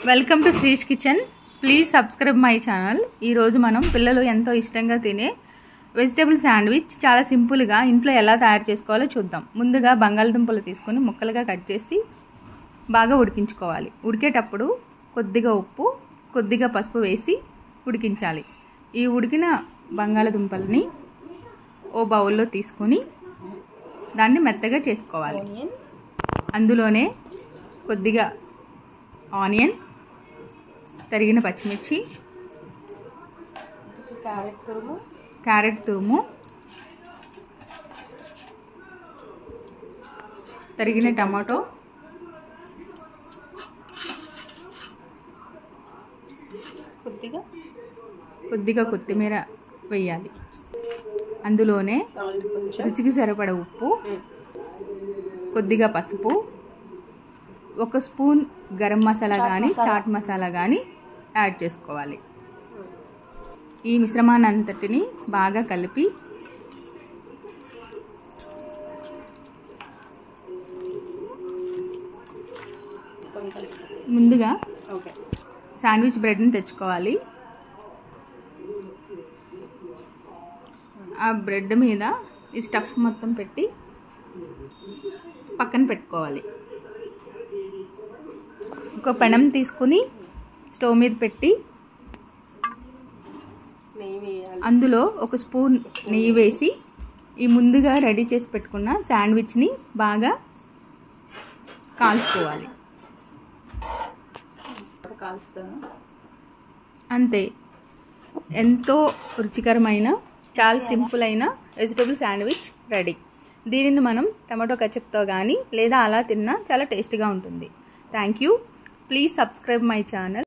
Welcome to Sreesh kitchen. Please subscribe my channel. ఈరోజు మనం పిల్లలు ఎంతో ఇష్టంగా తినే వెజిటేబుల్ శాండ్విచ్ చాలా సింపుల్గా ఇంట్లో ఎలా తయారు చేసుకోవాలో చూద్దాం. ముందుగా బంగాళదుంపలు తీసుకొని ముక్కలుగా కట్ చేసి బాగా ఉడికించుకోవాలి. ఉడికేటప్పుడు కొద్దిగా ఉప్పు, కొద్దిగా పసుపు వేసి ఉడికించాలి. ఈ ఉడికిన బంగాళదుంపల్ని ఓ బౌల్లో తీసుకొని దాన్ని మెత్తగా చేసుకోవాలి. అందులోనే కొద్దిగా ఆనియన్, తరిగిన పచ్చిమిర్చి, క్యారెట్ తురుము, తరిగిన టమాటో, కొద్దిగా కొత్తిమీర వేయాలి. అందులోనే రుచికి సరిపడ ఉప్పు, కొద్దిగా పసుపు, ఒక స్పూన్ గరం మసాలా కానీ చాట్ మసాలా కానీ యాడ్ చేసుకోవాలి. ఈ మిశ్రమాన్ని అంతటిని బాగా కలిపి ముందుగా శాండ్విచ్ బ్రెడ్ని తెచ్చుకోవాలి. ఆ బ్రెడ్ మీద ఈ స్టఫ్ మొత్తం పెట్టి పక్కన పెట్టుకోవాలి. ఒక పెనం తీసుకుని స్టవ్ మీద పెట్టి అందులో ఒక స్పూన్ నెయ్యి వేసి ఈ ముందుగా రెడీ చేసి పెట్టుకున్న శాండ్విచ్ని బాగా కాల్చుకోవాలి. అంతే, ఎంతో రుచికరమైన చాలా సింపుల్ అయిన వెజిటేబుల్ శాండ్విచ్ రెడీ. దీనిని మనం టమాటో కెచప్తో కానీ లేదా అలా తిన్నా చాలా టేస్టీగా ఉంటుంది. Thank you. Please subscribe my channel.